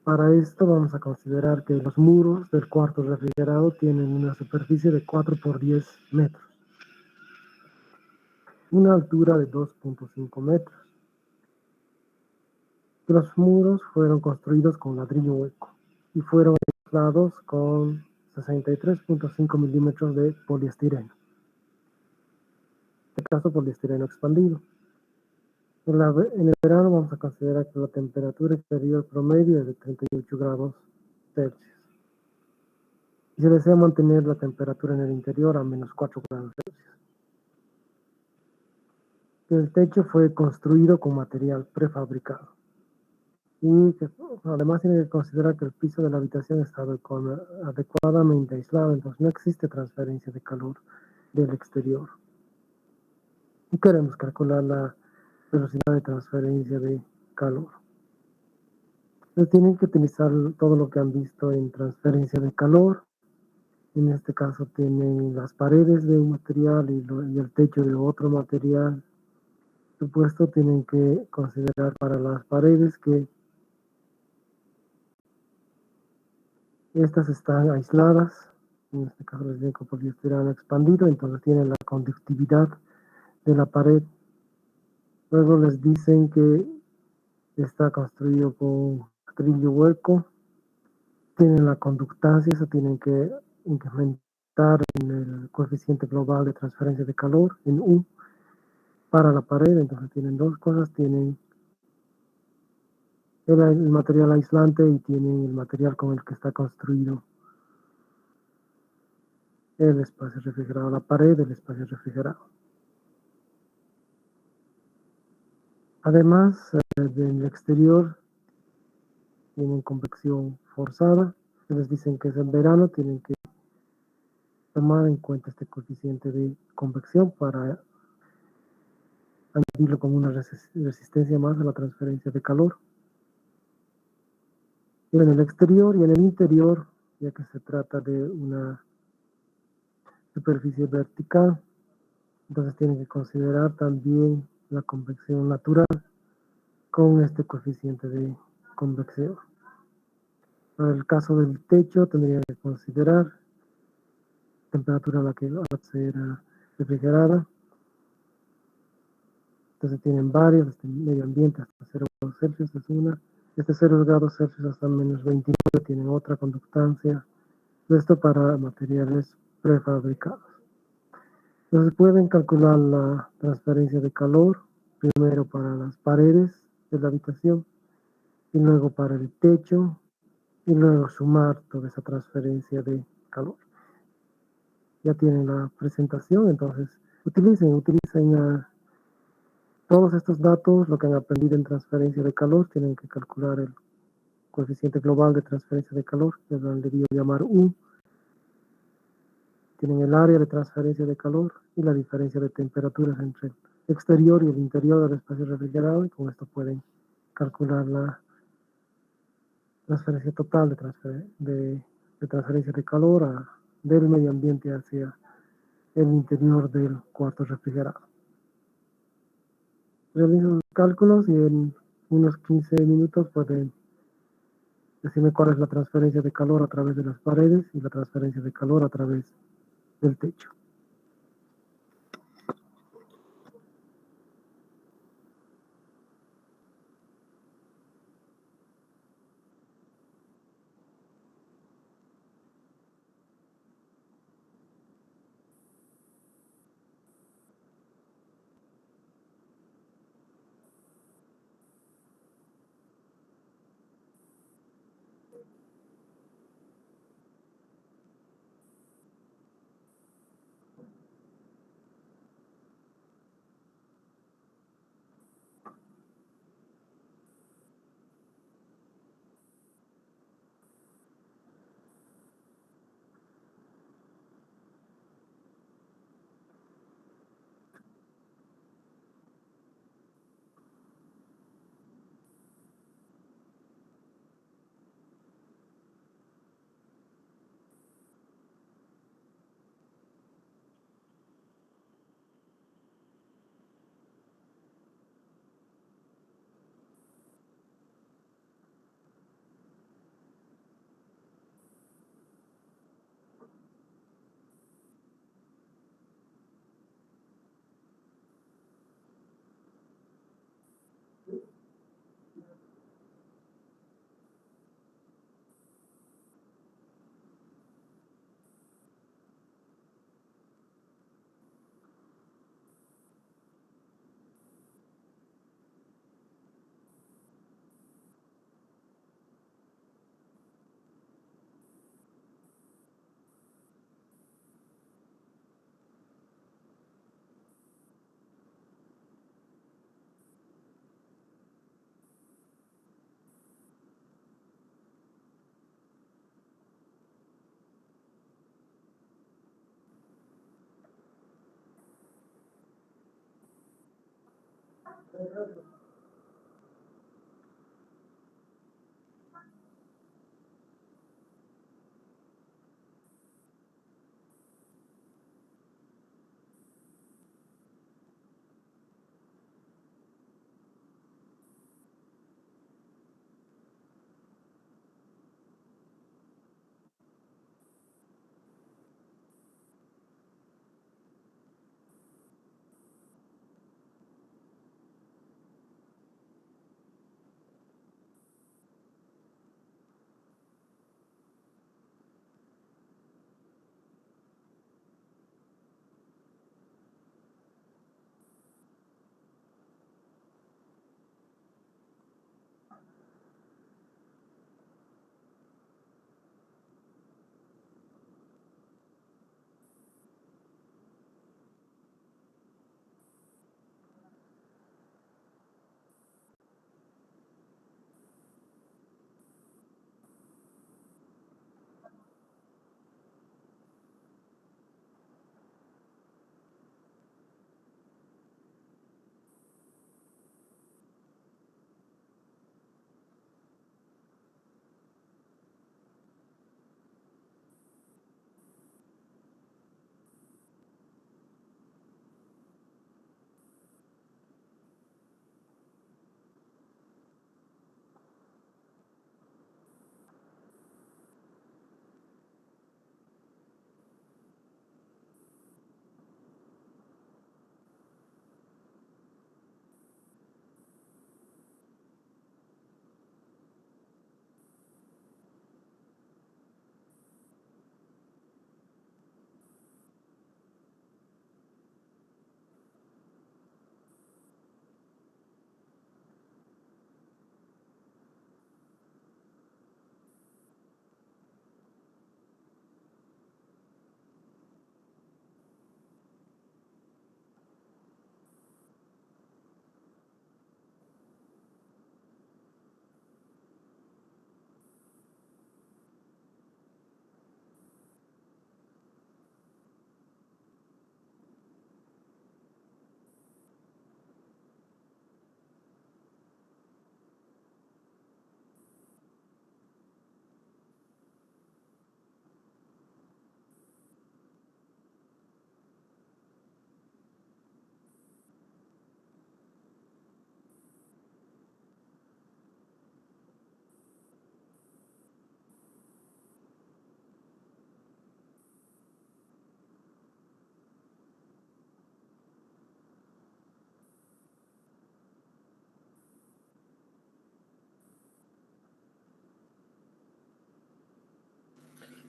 Para esto vamos a considerar que los muros del cuarto refrigerado tienen una superficie de 4 por 10 metros, una altura de 2.5 metros. Los muros fueron construidos con ladrillo hueco y fueron aislados con 63.5 milímetros de poliestireno. En este caso, poliestireno expandido. En el verano vamos a considerar que la temperatura exterior promedio es de 38 grados Celsius. Y se desea mantener la temperatura en el interior a menos 4 grados Celsius. El techo fue construido con material prefabricado. Y que, además tiene que considerar que el piso de la habitación está adecuadamente aislado, entonces no existe transferencia de calor del exterior. Y queremos calcular la velocidad de transferencia de calor. Entonces tienen que utilizar todo lo que han visto en transferencia de calor. En este caso tienen las paredes de un material y el techo de otro material. Por supuesto, tienen que considerar para las paredes que estas están aisladas. En este caso les digo poliestireno expandido, entonces tienen la conductividad de la pared. Luego les dicen que está construido con ladrillo hueco. Tienen la conductancia, eso tienen que incrementar en el coeficiente global de transferencia de calor en U para la pared. Entonces tienen dos cosas, tienen el material aislante y tienen el material con el que está construido el espacio refrigerado, la pared del espacio refrigerado. Además, del exterior tienen convección forzada. Les dicen que es en verano, tienen que tomar en cuenta este coeficiente de convección para añadirlo como una resistencia más a la transferencia de calor. Y en el exterior y en el interior, ya que se trata de una superficie vertical, entonces tienen que considerar también la convección natural con este coeficiente de convección. Para el caso del techo, tendría que considerar temperatura a la que va a ser refrigerada. Entonces tienen varios, este medio ambiente hasta 0 grados Celsius es una, este 0 grados Celsius hasta menos 29 tienen otra conductancia. Esto para materiales prefabricados. Entonces pueden calcular la transferencia de calor, primero para las paredes de la habitación, y luego para el techo, y luego sumar toda esa transferencia de calor. Ya tienen la presentación, entonces utilicen todos estos datos, lo que han aprendido en transferencia de calor, tienen que calcular el coeficiente global de transferencia de calor, que lo debería llamar U. Tienen el área de transferencia de calor y la diferencia de temperaturas entre el exterior y el interior del espacio refrigerado, y con esto pueden calcular la transferencia total de transferencia de calor del medio ambiente hacia el interior del cuarto refrigerado. Realizan los cálculos y en unos 15 minutos pueden decirme cuál es la transferencia de calor a través de las paredes y la transferencia de calor a través del techo.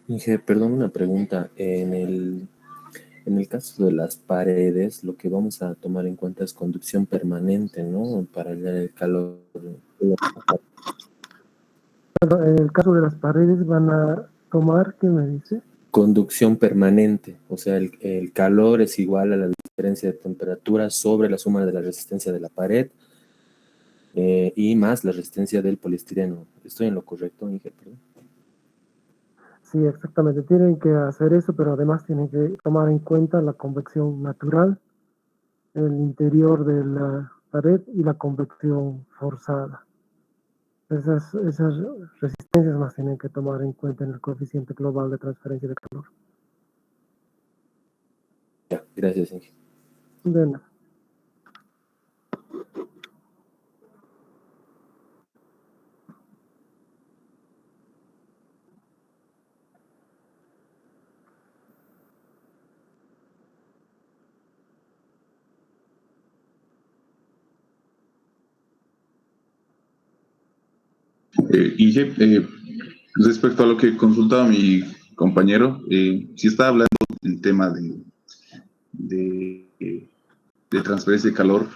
Inge, perdón, una pregunta. En el caso de las paredes, lo que vamos a tomar en cuenta es conducción permanente, ¿no? Para el calor. En el caso de las paredes van a tomar, ¿qué me dice? Conducción permanente, o sea, el calor es igual a la diferencia de temperatura sobre la suma de la resistencia de la pared y más la resistencia del poliestireno. ¿Estoy en lo correcto, Inge? Perdón. Sí, exactamente. Tienen que hacer eso, pero además tienen que tomar en cuenta la convección natural, el interior de la pared y la convección forzada. Esas resistencias las tienen que tomar en cuenta en el coeficiente global de transferencia de calor. Ya, gracias, Inge. De nada. Inge, respecto a lo que consultaba mi compañero, si está hablando del tema de transferencia de calor,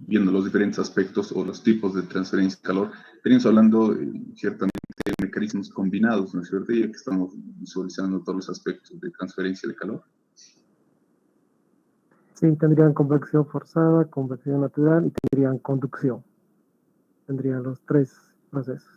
viendo los diferentes aspectos o los tipos de transferencia de calor, venimos hablando ciertamente de mecanismos combinados, ¿no es cierto? Ya que estamos visualizando todos los aspectos de transferencia de calor. Sí, tendrían convección forzada, convección natural y tendrían conducción. Tendrían los tres procesos.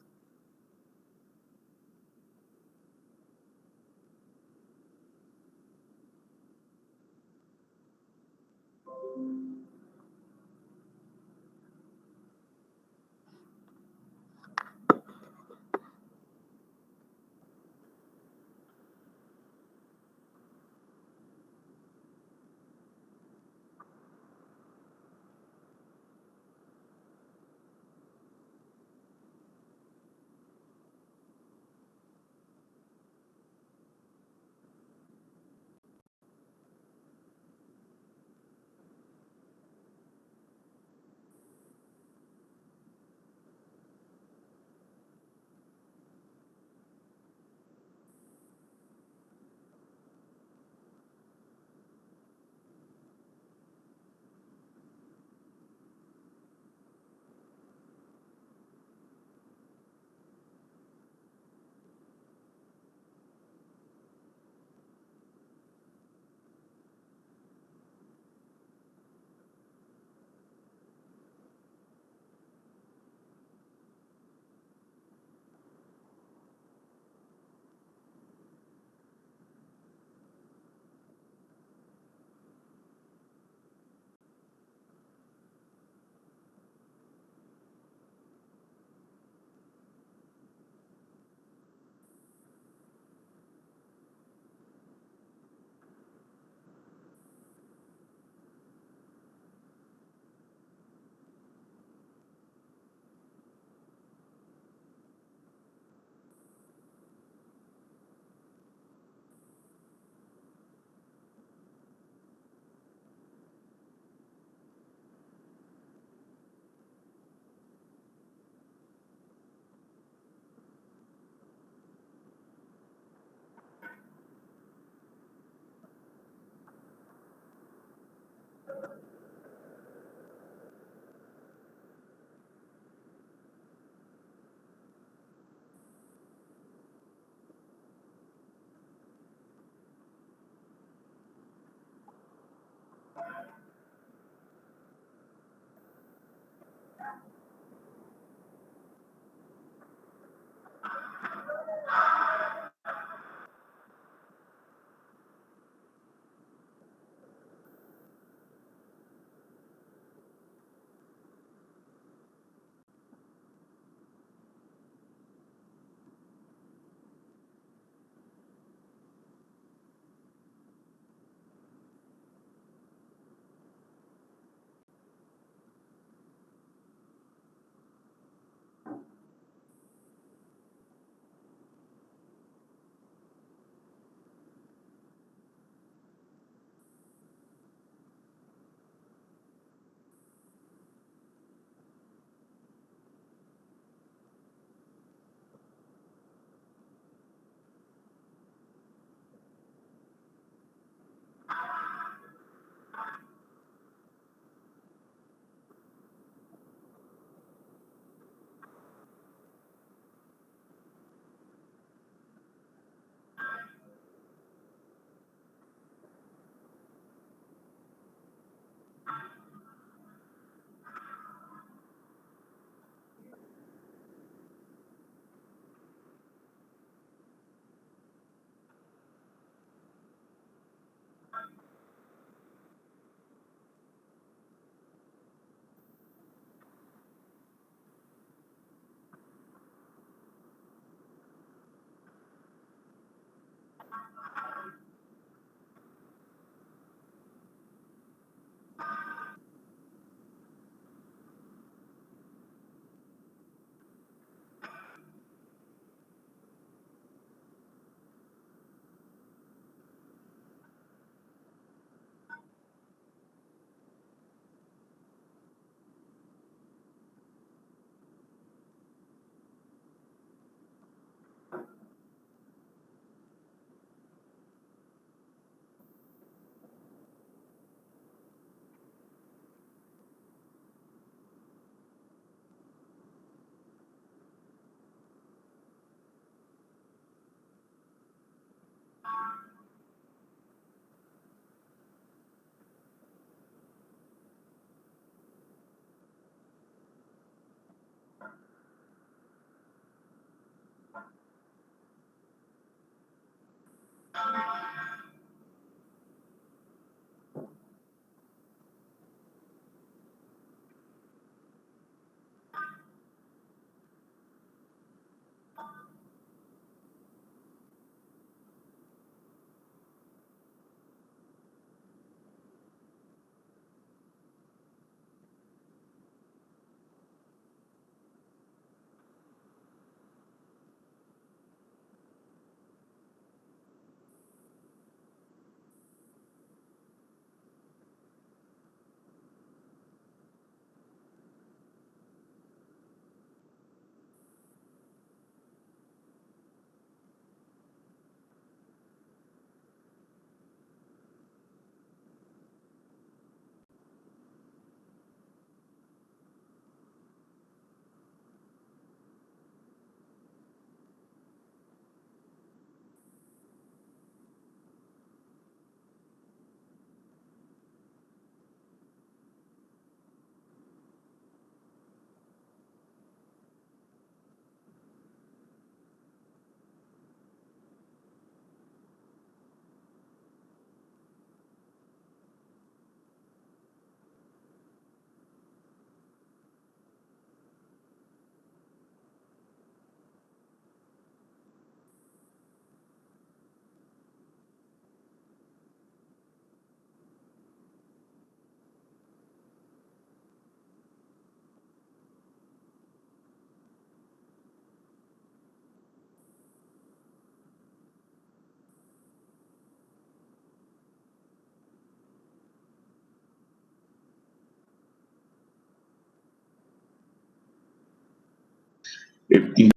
Y,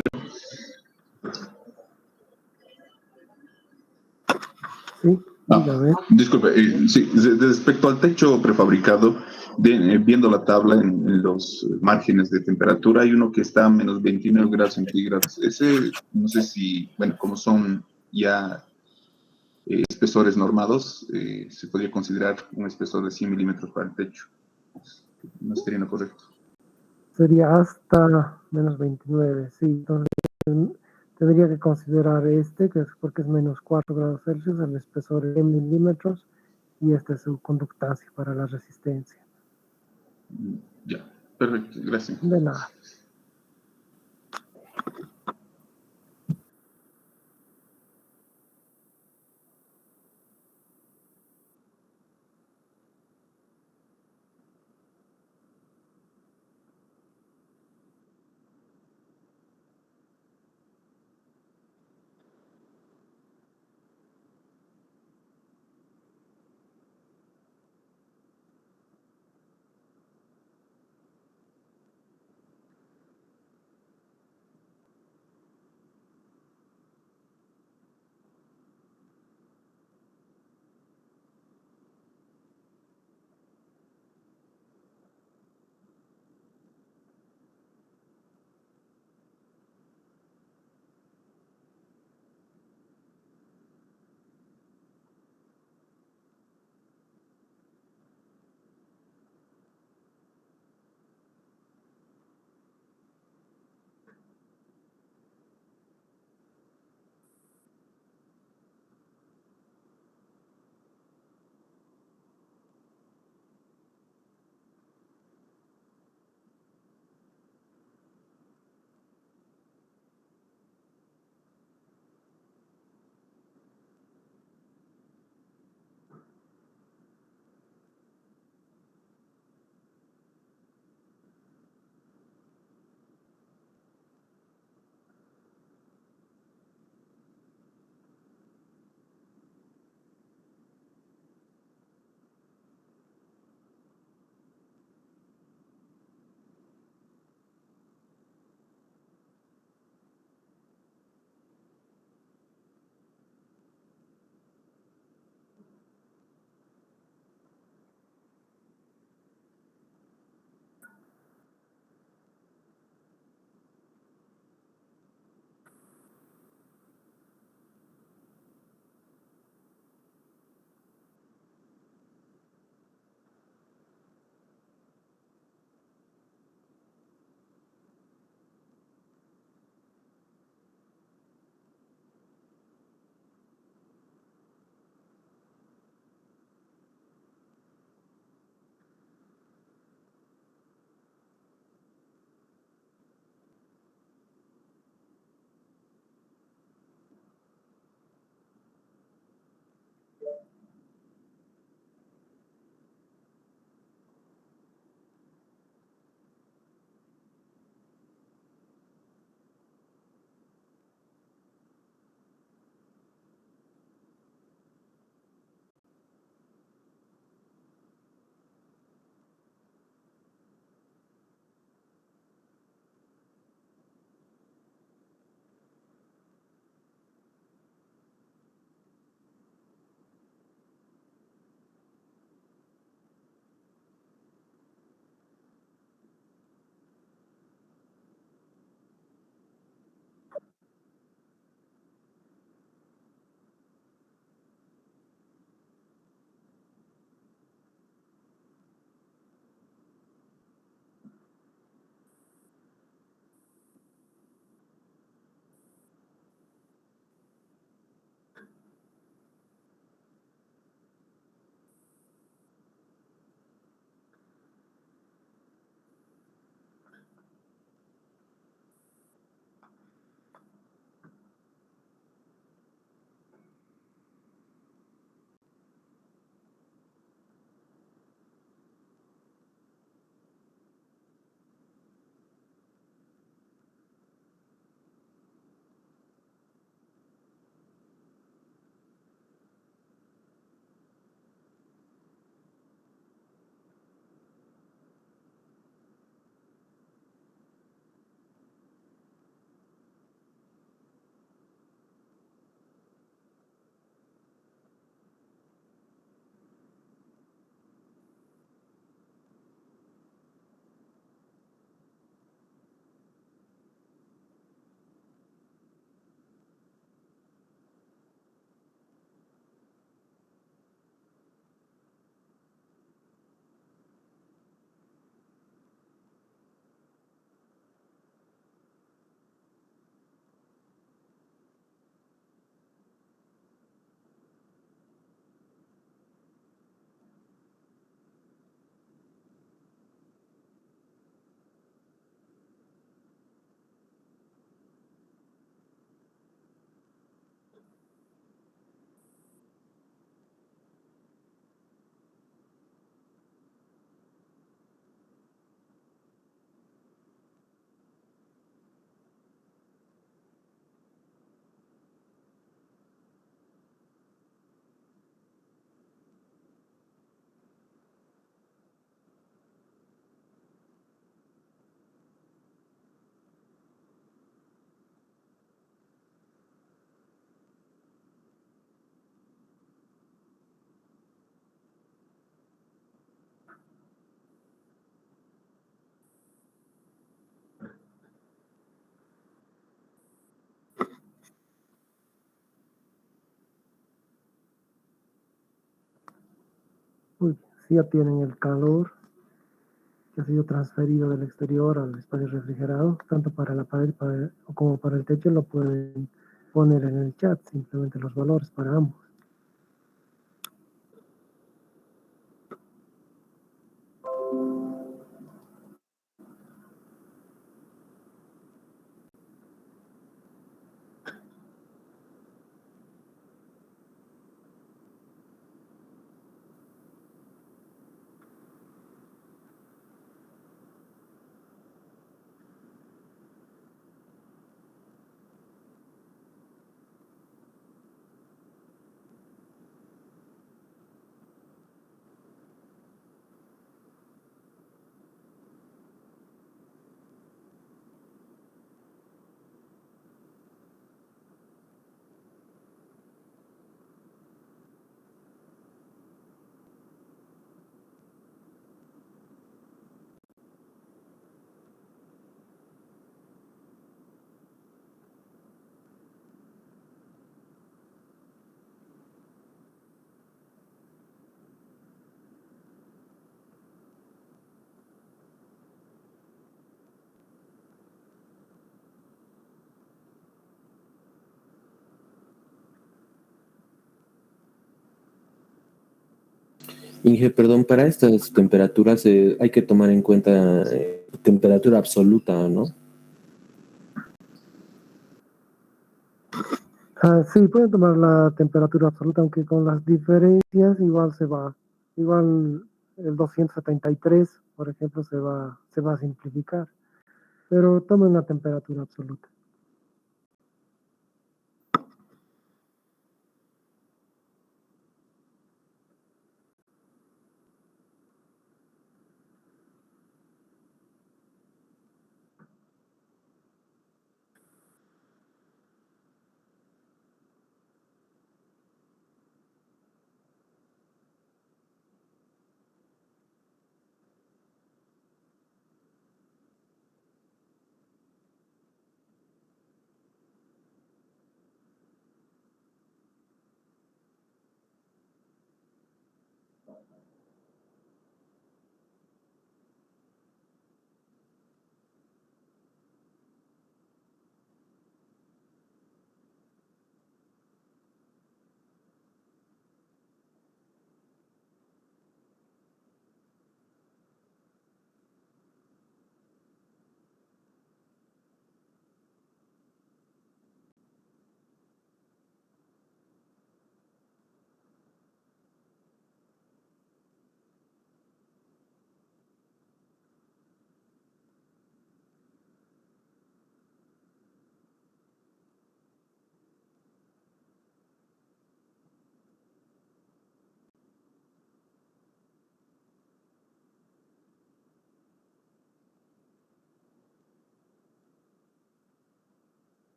Sí, dígame. disculpe, sí, respecto al techo prefabricado, viendo la tabla en los márgenes de temperatura, hay uno que está a menos 29 grados centígrados. Ese, no sé si, bueno, como son ya espesores normados, se podría considerar un espesor de 100 milímetros para el techo. No estaría en lo correcto. Sería hasta menos 29, sí. Entonces, tendría que considerar este, que es porque es menos 4 grados Celsius, el espesor de 100 milímetros, y esta es su conductancia para la resistencia. Ya, perfecto, gracias. De nada. Muy bien. Si ya tienen el calor que ha sido transferido del exterior al espacio refrigerado, tanto para la pared como para el techo, lo pueden poner en el chat, simplemente los valores para ambos. Inge, perdón, para estas temperaturas hay que tomar en cuenta temperatura absoluta, ¿no? Sí, pueden tomar la temperatura absoluta, aunque con las diferencias igual se va. Igual el 273, por ejemplo, se va a simplificar. Pero tomen la temperatura absoluta.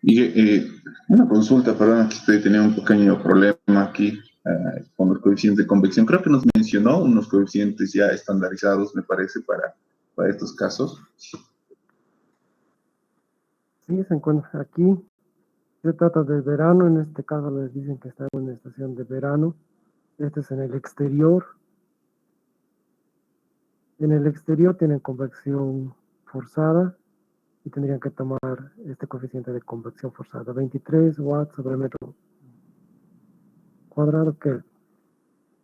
Y una consulta, perdón, que estoy teniendo un pequeño problema aquí con los coeficientes de convección. Creo que nos mencionó unos coeficientes ya estandarizados, me parece, para estos casos. Sí, se encuentra aquí. Se trata de verano, en este caso les dicen que está en una estación de verano. Este es en el exterior. En el exterior tienen convección forzada y tendrían que tomar este coeficiente de convección forzada, 23 watts sobre metro cuadrado, que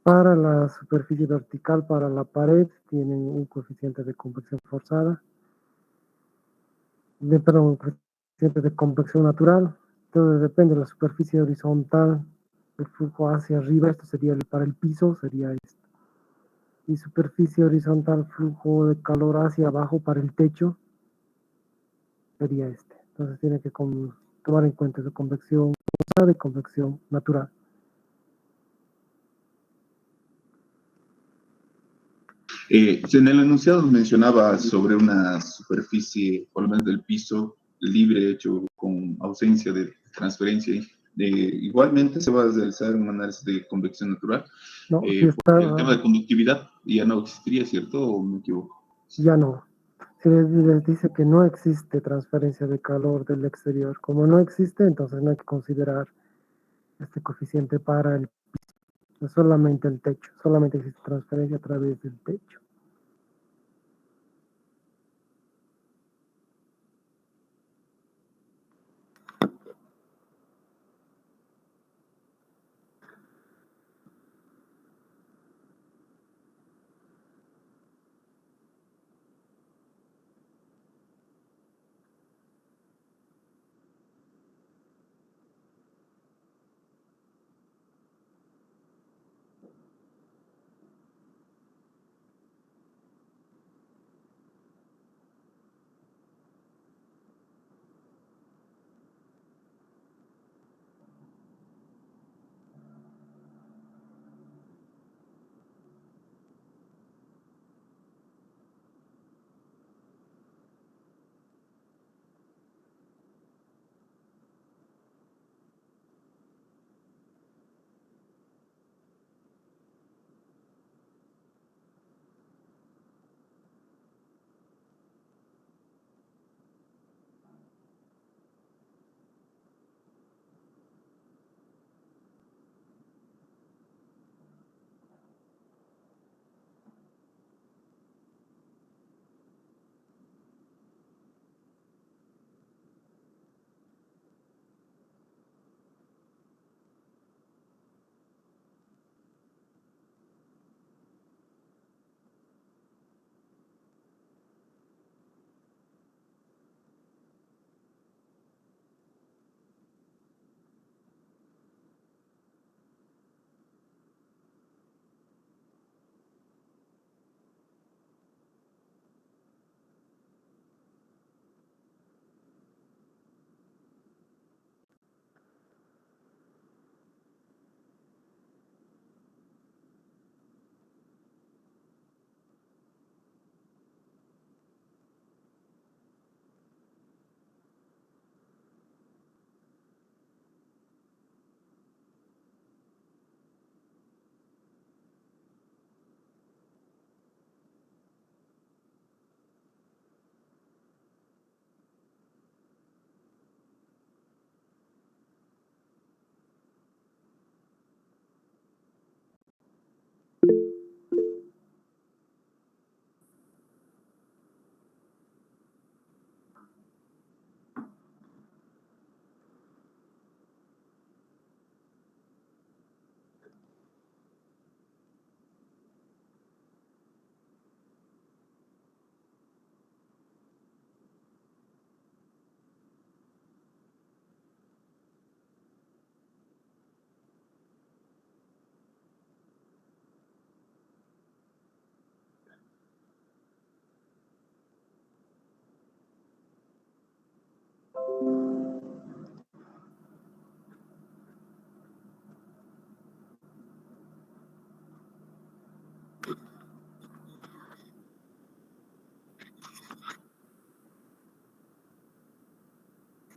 para la superficie vertical, para la pared, tienen un coeficiente de convección forzada, perdón, un coeficiente de convección natural. Entonces depende de la superficie horizontal, el flujo hacia arriba, esto sería para el piso, sería esto. Y superficie horizontal, flujo de calor hacia abajo para el techo, sería este. Entonces tiene que tomar en cuenta su convección forzada y convección natural. En el enunciado mencionaba sobre una superficie, por lo menos del piso, libre hecho con ausencia de transferencia. Igualmente se va a realizar un análisis de convección natural, No, si porque el tema está, de conductividad ya no existiría, ¿cierto? ¿O me equivoco? ya no. Se les dice que no existe transferencia de calor del exterior. Como no existe, entonces no hay que considerar este coeficiente para solamente el techo. Solamente existe transferencia a través del techo.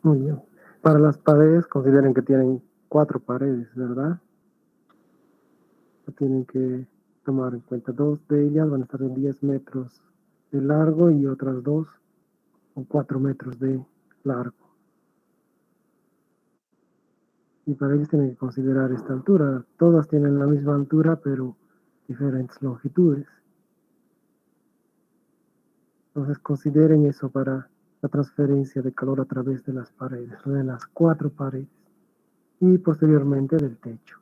Muy bien. Para las paredes, consideren que tienen 4 paredes, ¿verdad? Tienen que tomar en cuenta 2 de ellas van a estar en 10 metros de largo y otras 2 o 4 metros de largo. Y para ellos tienen que considerar esta altura. Todas tienen la misma altura, pero diferentes longitudes. Entonces consideren eso para la transferencia de calor a través de las paredes, de las 4 paredes y posteriormente del techo.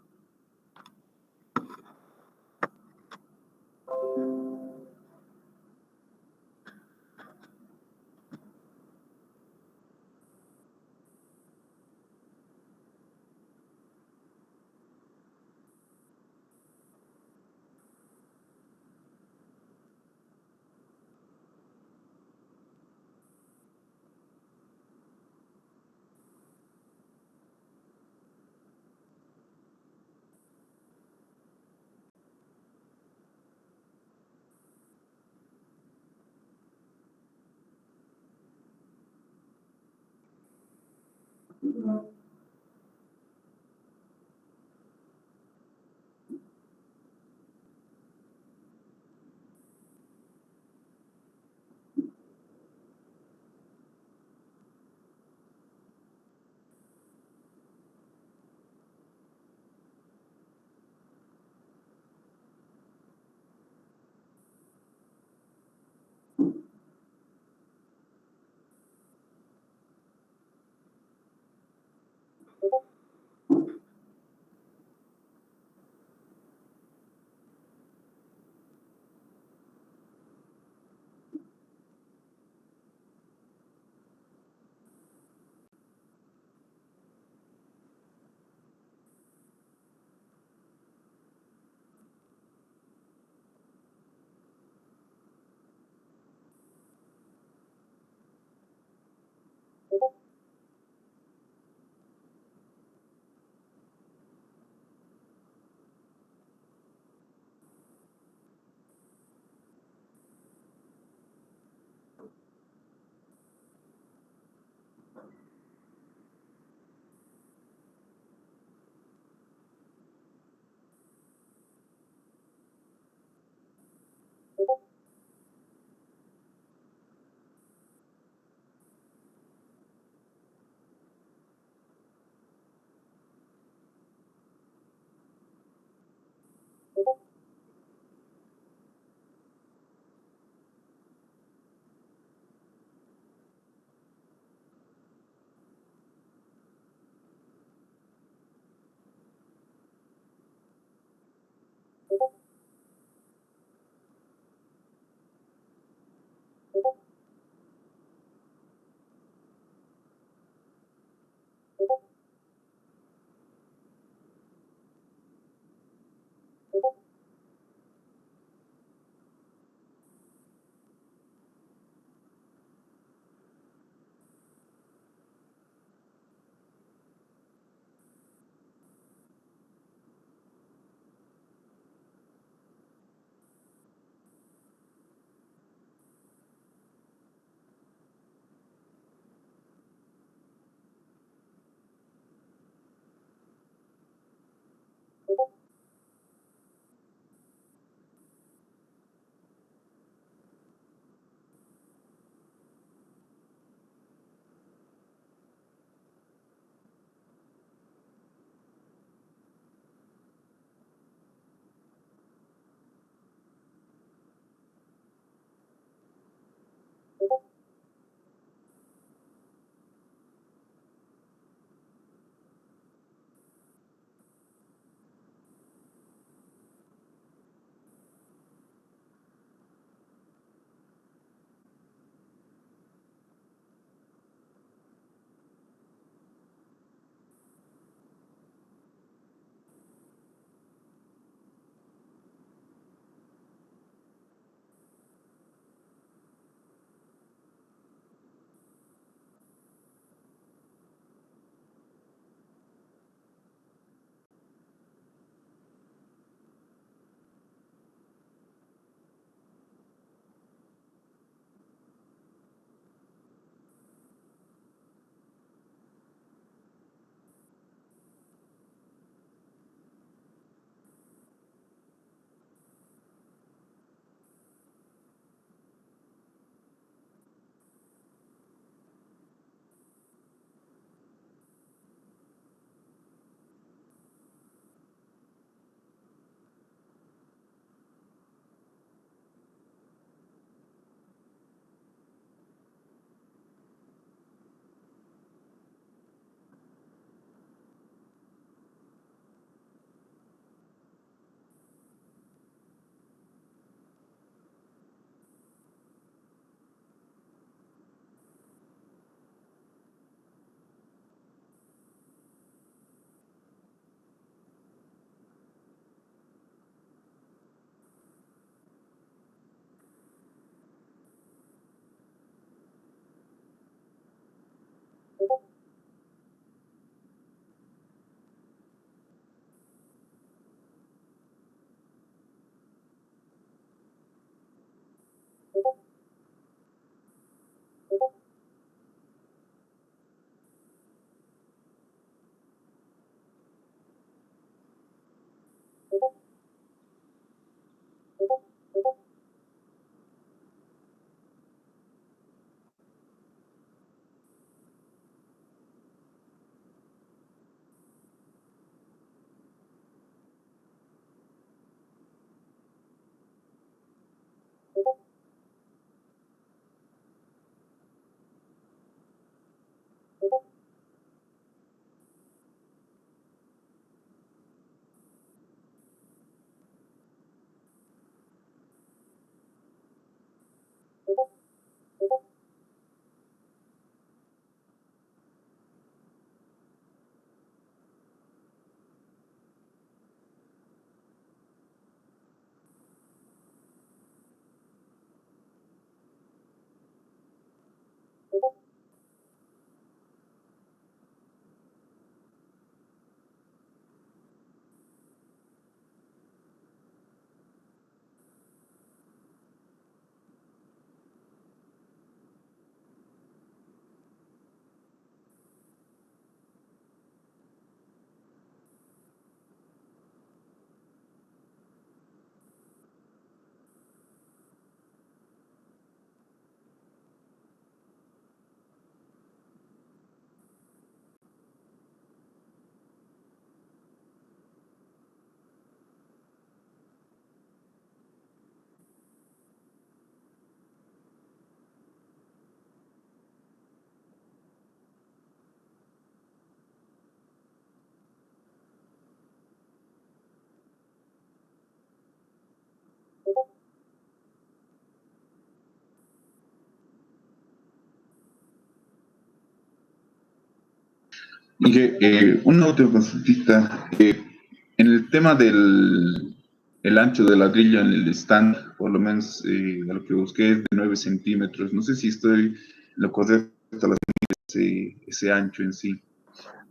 Y que una última consultita. En el tema del el ancho del ladrillo en el stand, por lo menos a lo que busqué es de 9 centímetros. No sé si estoy en lo correcto al asumir ese ancho en sí.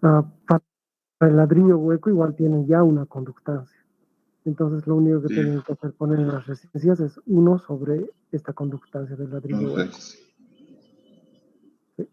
Para el ladrillo hueco igual tiene ya una conductancia. Entonces lo único que Sí, tienen que hacer poner en las resistencias es uno sobre esta conductancia del ladrillo hueco. gracias. ¿Sí?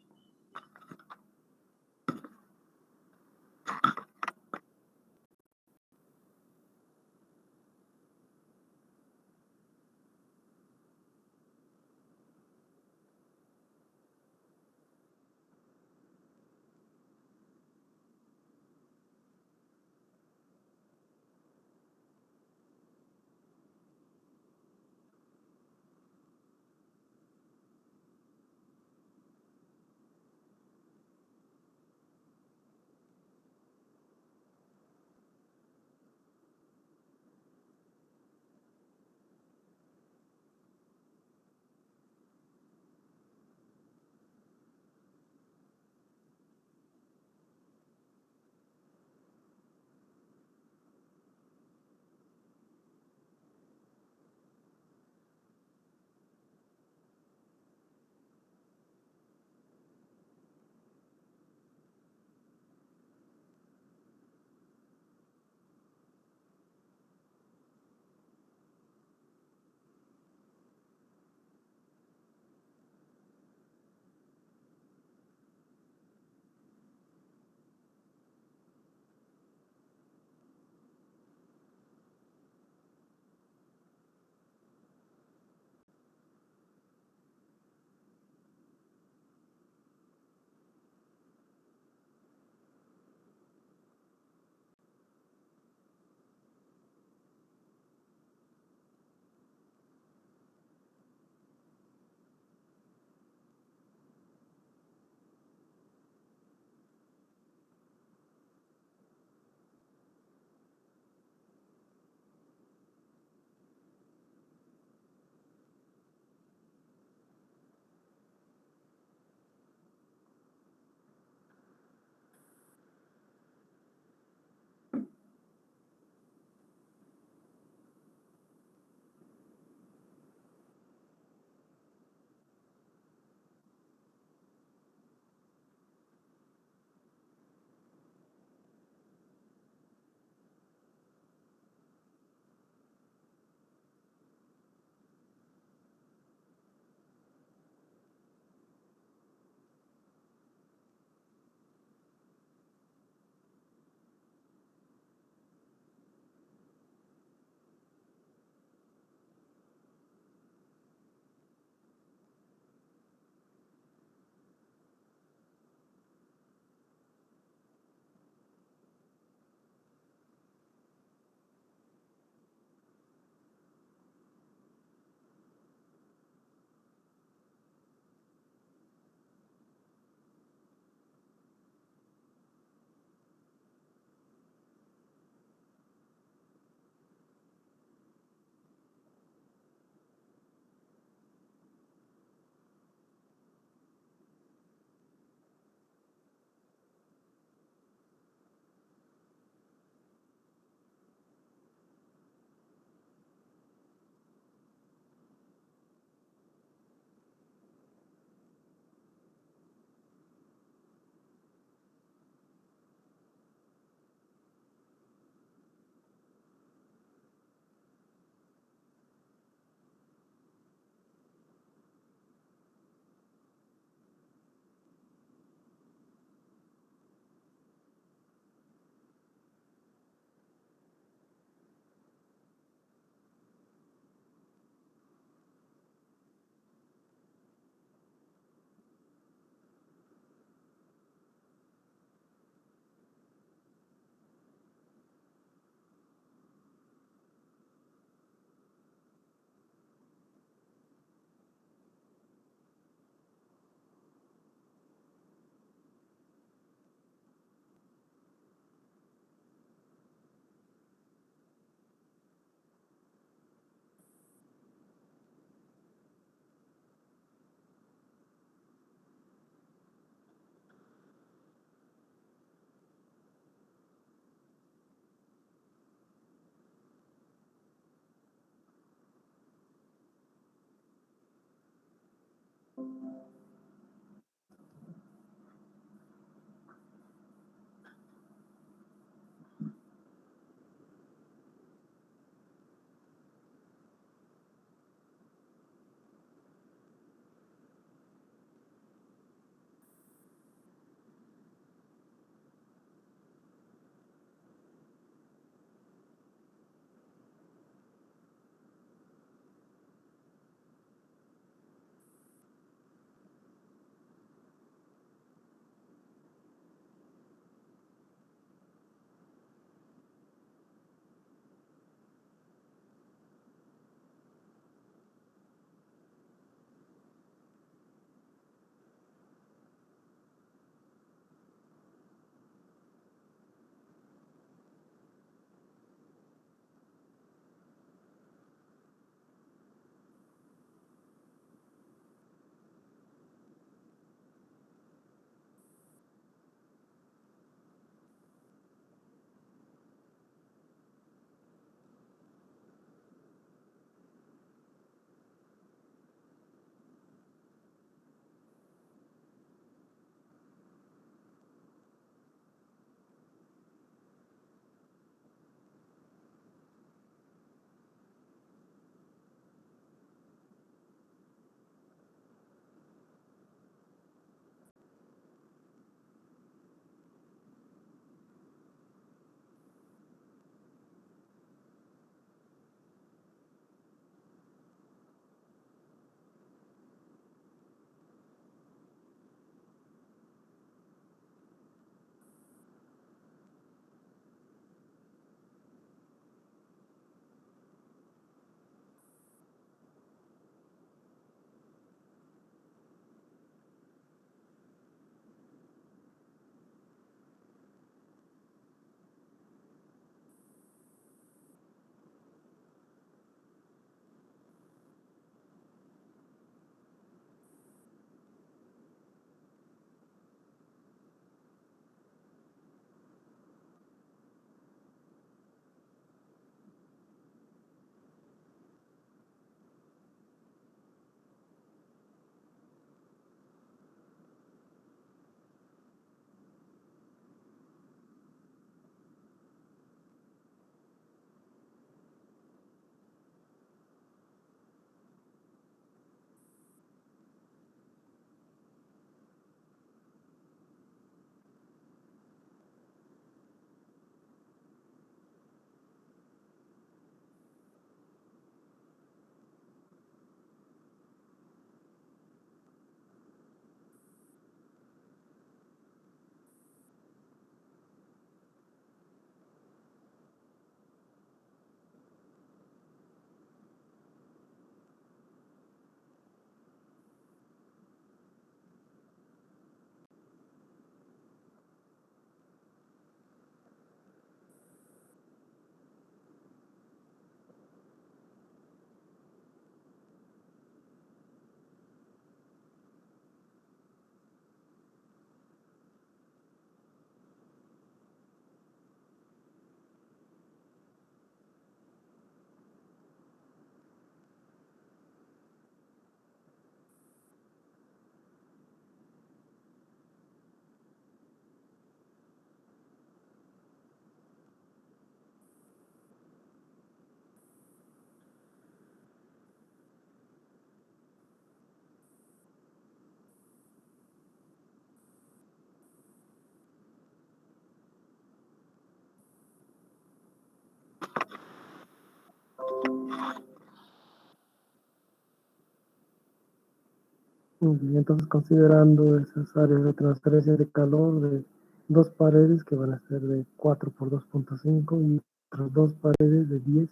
Y entonces, considerando esas áreas de transferencia de calor de dos paredes que van a ser de 4 por 2.5 y otras dos paredes de 10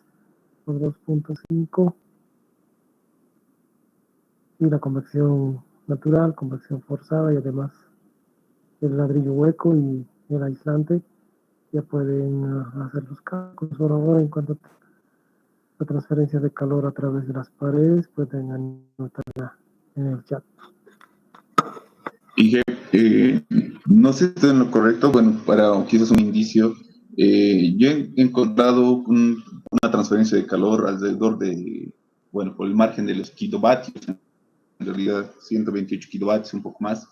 por 2.5 y la convección natural, convección forzada y además el ladrillo hueco y el aislante, ya pueden hacer los cálculos. Por ahora, en cuanto a la transferencia de calor a través de las paredes, pueden anotarla en el chat. Y no sé si estoy en lo correcto, bueno, para quizás un indicio, yo he encontrado una transferencia de calor alrededor de, bueno, por el margen de los kilovatios, en realidad 128 kilovatios, un poco más.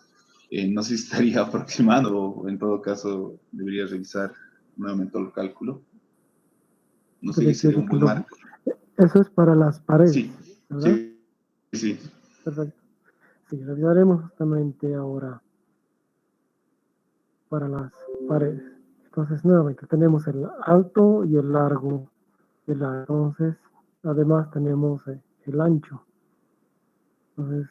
No sé si estaría aproximado o en todo caso debería revisar nuevamente el cálculo. No sé si sería 28 un buen marco. Eso es para las paredes, Sí, ¿verdad? sí. Perfecto. Sí, revisaremos justamente ahora para las paredes. Entonces, nuevamente, tenemos el alto y el largo de la. Entonces, además tenemos el ancho. Entonces,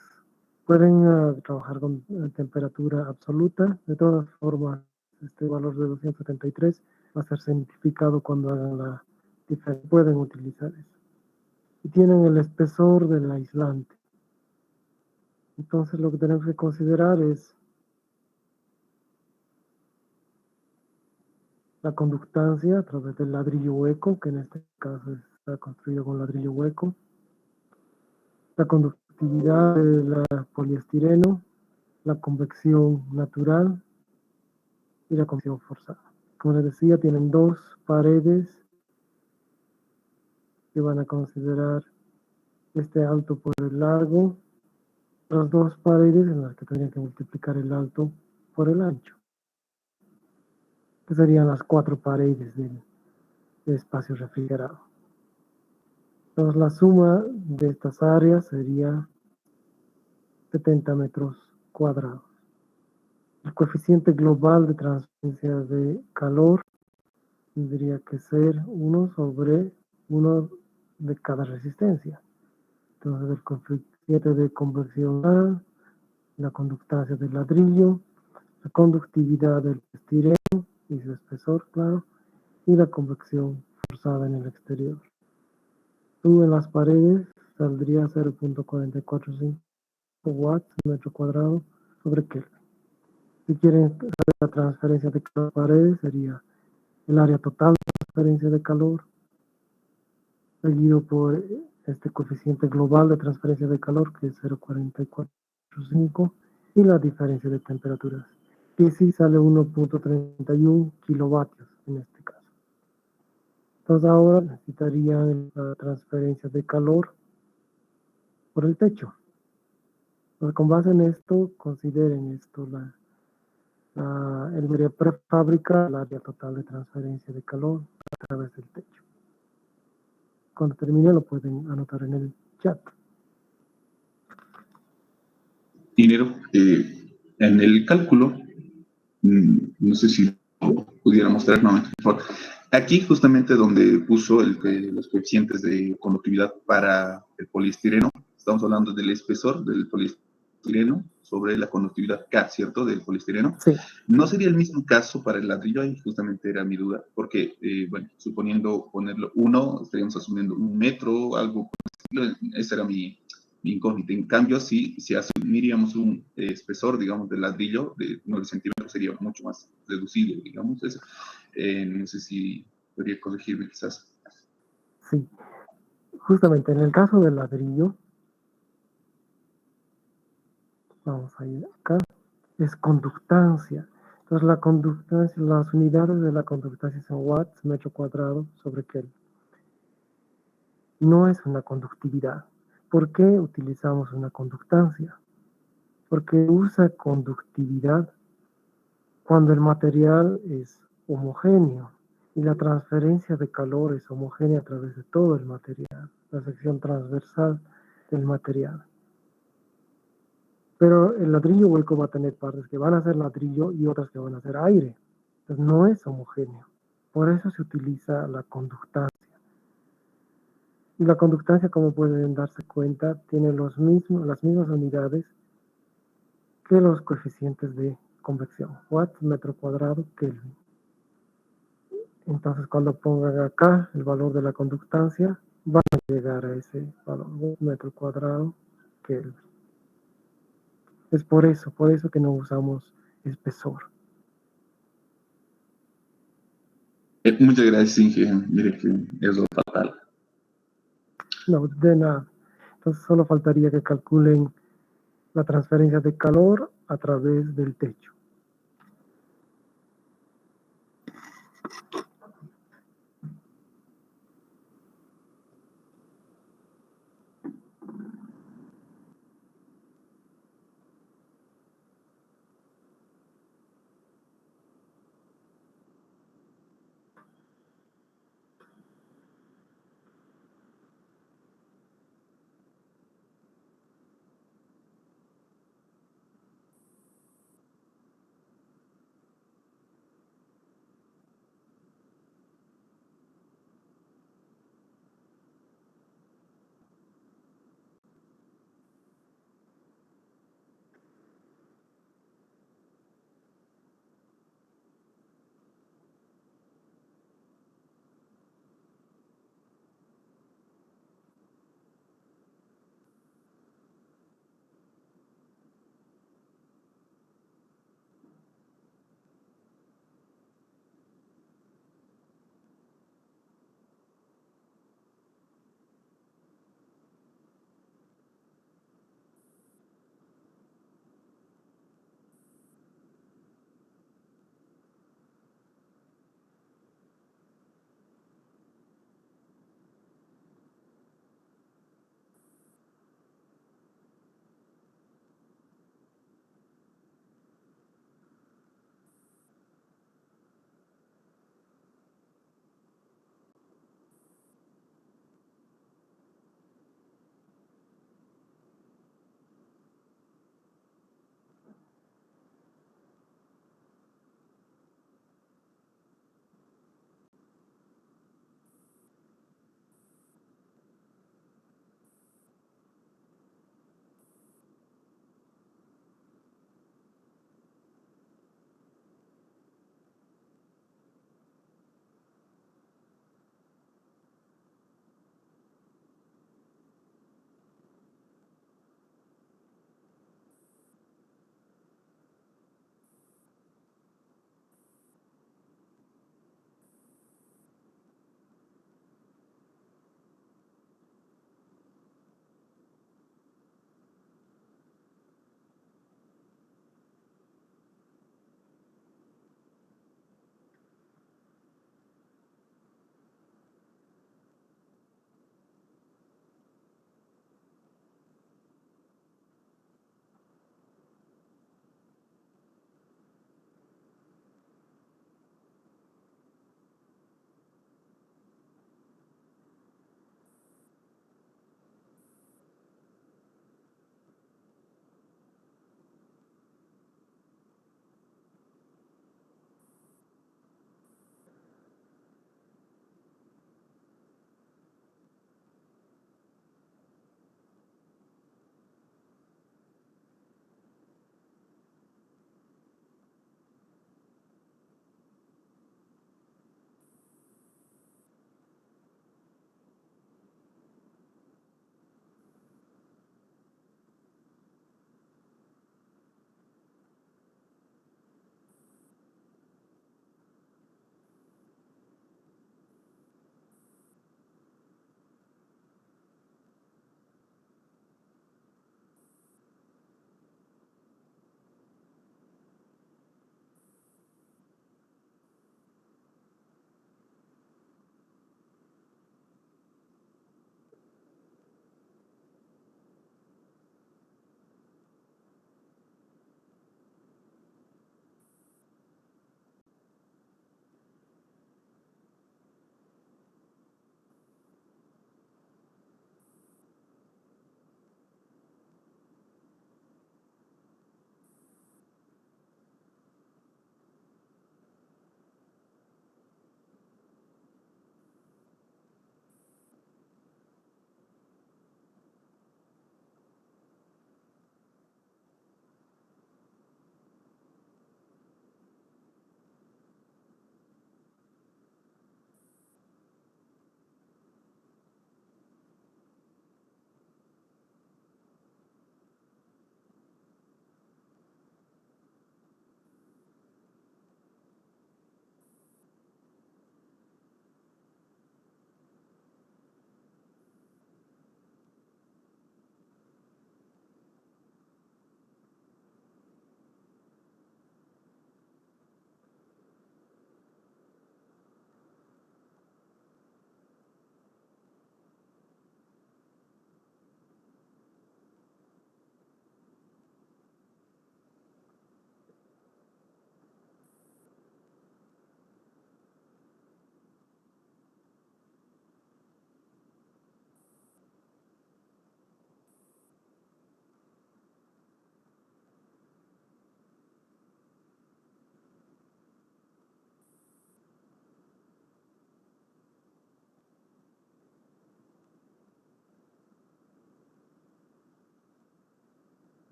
pueden trabajar con temperatura absoluta. De todas formas, este valor de 273 va a ser simplificado cuando hagan la diferencia. Pueden utilizar eso. Y tienen el espesor del aislante. Entonces, lo que tenemos que considerar es la conductancia a través del ladrillo hueco, que en este caso está construido con ladrillo hueco, la conductividad del poliestireno, la convección natural y la convección forzada. Como les decía, tienen dos paredes que van a considerar este alto por el largo, las dos paredes en las que tendrían que multiplicar el alto por el ancho, que serían las 4 paredes del espacio refrigerado. Entonces, la suma de estas áreas sería 70 metros cuadrados. El coeficiente global de transferencia de calor tendría que ser 1 sobre 1 de cada resistencia. Entonces, el coeficiente de convección A, la conductancia del ladrillo, la conductividad del estireno y su espesor, claro, y la convección forzada en el exterior. Tú en las paredes saldría 0.445 watts metro cuadrado sobre Kelvin. Si quieren hacer la transferencia de calor a paredes, sería el área total de transferencia de calor, seguido por este coeficiente global de transferencia de calor, que es 0.445, y la diferencia de temperaturas, que sí sale 1.31 kilovatios en este caso. Entonces ahora necesitarían la transferencia de calor por el techo. Entonces, con base en esto, consideren esto, el área prefábrica, el área total de transferencia de calor a través del techo. Cuando termine lo pueden anotar en el chat. Dinero, en el cálculo, no sé si lo pudiera mostrar nuevamente, por favor. Aquí justamente donde puso los coeficientes de conductividad para el poliestireno, estamos hablando del espesor del poliestireno sobre la conductividad K, ¿cierto? Del poliestireno. Sí. ¿No sería el mismo caso para el ladrillo? Ahí justamente era mi duda, porque, bueno, suponiendo ponerlo 1, estaríamos asumiendo 1 metro, algo por el estilo, esa era mi incógnita. En cambio, si asumiríamos un espesor, digamos, de ladrillo de 9 centímetros, sería mucho más reducido, digamos. Eso. No sé si podría corregirme quizás. Sí. Justamente en el caso del ladrillo, vamos a ir acá, es conductancia. Entonces la conductancia, las unidades de la conductancia son watts metro cuadrado sobre Kelvin. No es una conductividad. ¿Por qué utilizamos una conductancia? Porque usa conductividad cuando el material es homogéneo y la transferencia de calor es homogénea a través de todo el material, la sección transversal del material. Pero el ladrillo hueco va a tener partes que van a ser ladrillo y otras que van a ser aire. Entonces no es homogéneo. Por eso se utiliza la conductancia. Y la conductancia, como pueden darse cuenta, tiene las mismas unidades que los coeficientes de convección. Watts metro cuadrado Kelvin. Entonces, cuando pongan acá el valor de la conductancia, van a llegar a ese valor, Watts metro cuadrado Kelvin. Es por eso que no usamos espesor. Muchas gracias, Inge. Mire que es lo fatal. No, de nada. Entonces, solo faltaría que calculen la transferencia de calor a través del techo.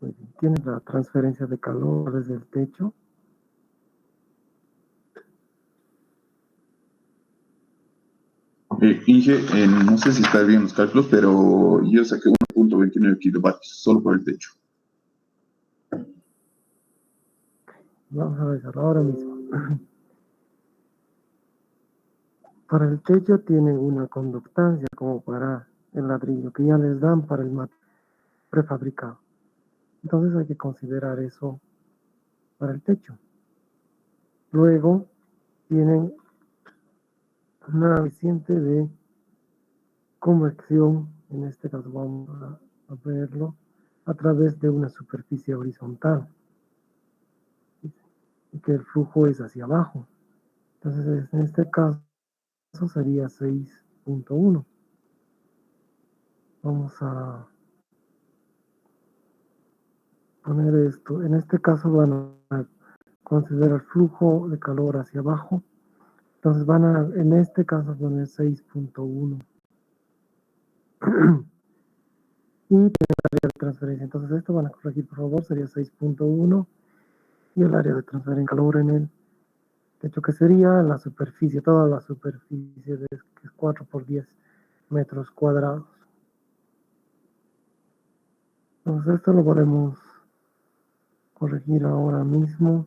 Muy bien. ¿Tienes la transferencia de calor desde el techo? Inge, no sé si está bien los cálculos, pero yo saqué 1.29 kilovatios solo por el techo. Vamos a ver ahora mismo. Para el techo tienen una conductancia como para el ladrillo que ya les dan para el prefabricado. Entonces hay que considerar eso para el techo. Luego tienen una coeficiente de convección, en este caso vamos a verlo a través de una superficie horizontal y que el flujo es hacia abajo. Entonces en este caso sería 6.1. Vamos a poner esto. En este caso van a considerar flujo de calor hacia abajo. Entonces van a, en este caso, poner 6.1. Y el área de transferencia. Entonces esto van a corregir, por favor, sería 6.1. Y el área de transferencia de calor en el techo, que sería la superficie, toda la superficie, que es 4 por 10 metros cuadrados. Entonces esto lo podemos corregir ahora mismo.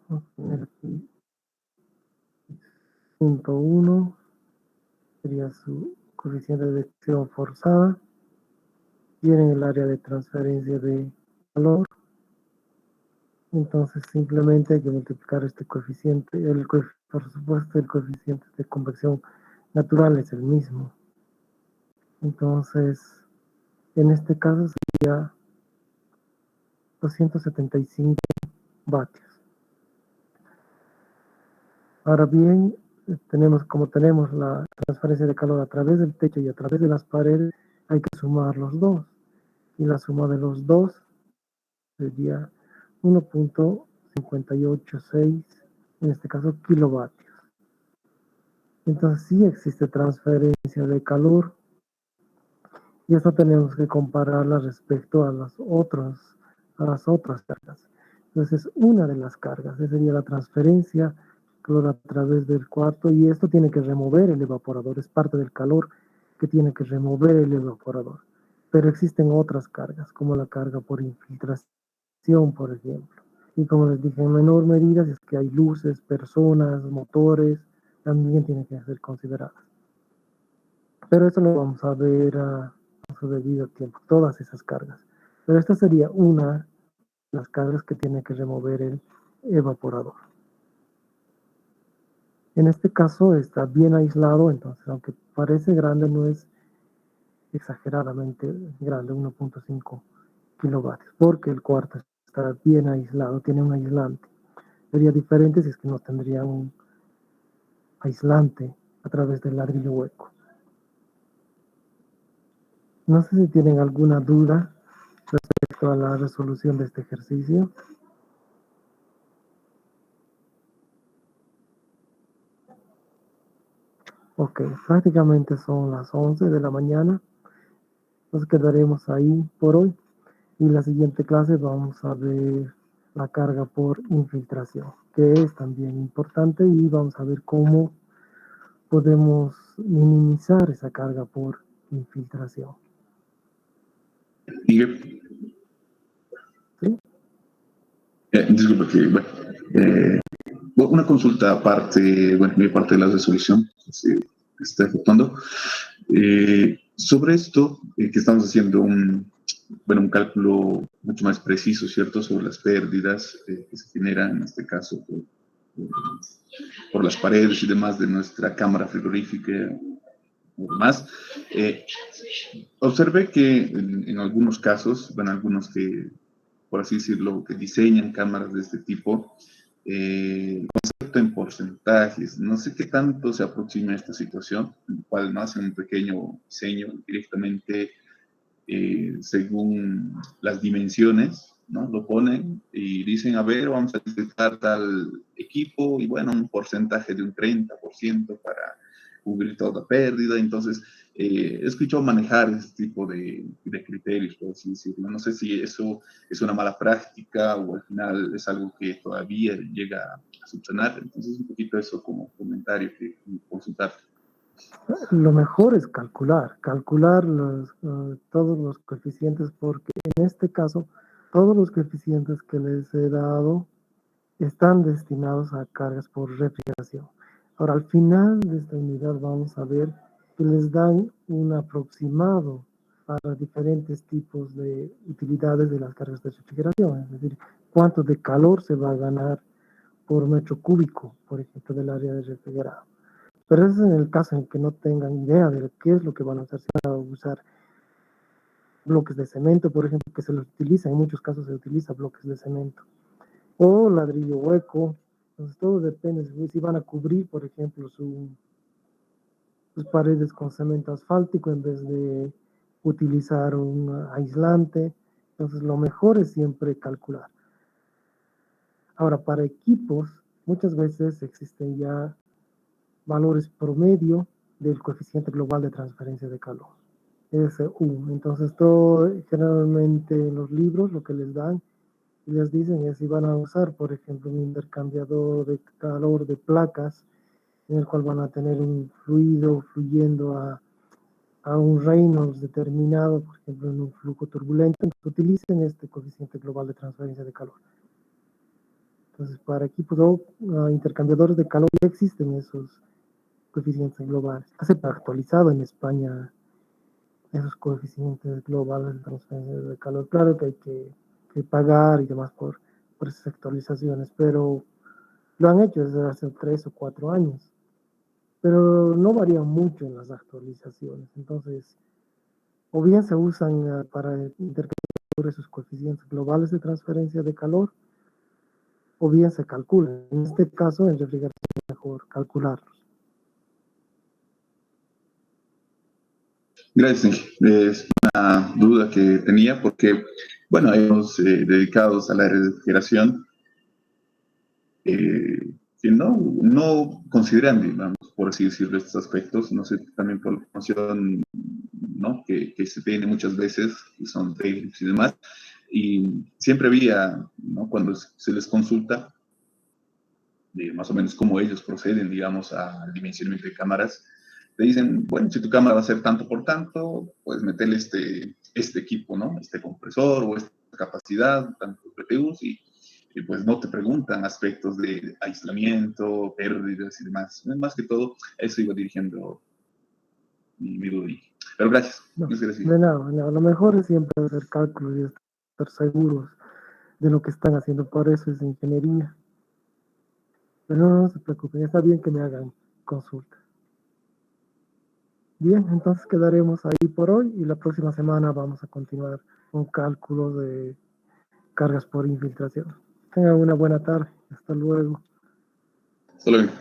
Vamos a poner aquí punto 1, sería su coeficiente de acción forzada. Tienen el área de transferencia de calor. Entonces simplemente hay que multiplicar este coeficiente. Por supuesto, el coeficiente de convección natural es el mismo. Entonces, en este caso sería 275 vatios. Ahora bien, como tenemos la transferencia de calor a través del techo y a través de las paredes, hay que sumar los dos. Y la suma de los dos sería 1.586, en este caso kilovatios. Entonces sí existe transferencia de calor y eso tenemos que compararla respecto a las otras cargas. Entonces es una de las cargas, esa sería la transferencia calor a través del cuarto y esto tiene que remover el evaporador, es parte del calor que tiene que remover el evaporador. Pero existen otras cargas, como la carga por infiltración, por ejemplo. Y como les dije, en menor medida, si es que hay luces, personas, motores, también tienen que ser consideradas. Pero eso lo vamos a ver a su debido tiempo, todas esas cargas. Pero esta sería una de las cargas que tiene que remover el evaporador. En este caso está bien aislado, entonces aunque parece grande, no es exageradamente grande, 1.5 kilovatios, porque el cuarto está bien aislado, tiene un aislante. Sería diferente si es que no tendría un aislante a través del ladrillo hueco. No sé si tienen alguna duda respecto a la resolución de este ejercicio. Ok, prácticamente son las 11 de la mañana. Nos quedaremos ahí por hoy. Y la siguiente clase vamos a ver la carga por infiltración, que es también importante, y vamos a ver cómo podemos minimizar esa carga por infiltración. Miguel, ¿Sí? disculpa que, una consulta aparte, bueno, mi parte de la resolución que se está ejecutando. Sobre esto, que estamos haciendo un cálculo mucho más preciso, ¿cierto? Sobre las pérdidas que se generan, en este caso, por las paredes y demás de nuestra cámara frigorífica y demás. Observé que en algunos casos, bueno, algunos que, por así decirlo, que diseñan cámaras de este tipo, concepto en porcentajes, no sé qué tanto se aproxima a esta situación, en la cual no hacen un pequeño diseño directamente según las dimensiones, ¿no? Lo ponen y dicen, a ver, vamos a necesitar tal equipo y bueno, un porcentaje de un 30% para cubrir toda pérdida. Entonces, he escuchado manejar este tipo de criterios, por así decirlo. No sé si eso es una mala práctica o al final es algo que todavía llega a subsanar. Entonces, un poquito eso como comentario que consultar. Lo mejor es calcular todos los coeficientes, porque en este caso todos los coeficientes que les he dado están destinados a cargas por refrigeración. Ahora, al final de esta unidad vamos a ver que les dan un aproximado para diferentes tipos de utilidades de las cargas de refrigeración, es decir, cuánto de calor se va a ganar por metro cúbico, por ejemplo, del área de refrigerado. Pero eso es en el caso en que no tengan idea de qué es lo que van a hacer. Si van a usar bloques de cemento, por ejemplo, que se los utiliza, en muchos casos se utiliza bloques de cemento, o ladrillo hueco. Entonces todo depende. Si van a cubrir, por ejemplo, sus paredes con cemento asfáltico en vez de utilizar un aislante. Entonces lo mejor es siempre calcular. Ahora, para equipos, muchas veces existen ya valores promedio del coeficiente global de transferencia de calor, SU. Entonces, todo generalmente en los libros lo que les dan y les dicen es si van a usar, por ejemplo, un intercambiador de calor de placas, en el cual van a tener un fluido fluyendo a un Reynolds determinado, por ejemplo, en un flujo turbulento, entonces utilicen este coeficiente global de transferencia de calor. Entonces, para equipos o intercambiadores de calor ya existen esos coeficientes globales. Se ha actualizado en España esos coeficientes globales de transferencia de calor. Claro que hay que pagar y demás por esas actualizaciones, pero lo han hecho desde hace 3 o 4 años. Pero no varían mucho en las actualizaciones. Entonces, o bien se usan para intercambiar esos coeficientes globales de transferencia de calor, o bien se calculan. En este caso, en refrigeración es mejor calcularlos. Gracias. Es una duda que tenía porque, bueno, hemos dedicados al área de refrigeración que no consideran, digamos, por así decirlo, estos aspectos. No sé, también por la información, ¿no? que se tiene muchas veces, que son técnicos y demás. Y siempre había, ¿no? Cuando se les consulta, de más o menos cómo ellos proceden, digamos, al dimensionamiento de cámaras, te dicen, bueno, si tu cámara va a ser tanto por tanto, puedes meterle este equipo, ¿no? Este compresor o esta capacidad, tantos PPUs, y pues no te preguntan aspectos de aislamiento, pérdidas y demás. Más que todo, eso iba dirigiendo mi duda. Pero gracias. No, Gracias. de nada. Lo mejor es siempre hacer cálculos y estar seguros de lo que están haciendo. Por eso es ingeniería. Pero no se preocupen, está bien que me hagan consulta. Bien, entonces quedaremos ahí por hoy y la próxima semana vamos a continuar con cálculos de cargas por infiltración. Tengan una buena tarde. Hasta luego. Hasta luego.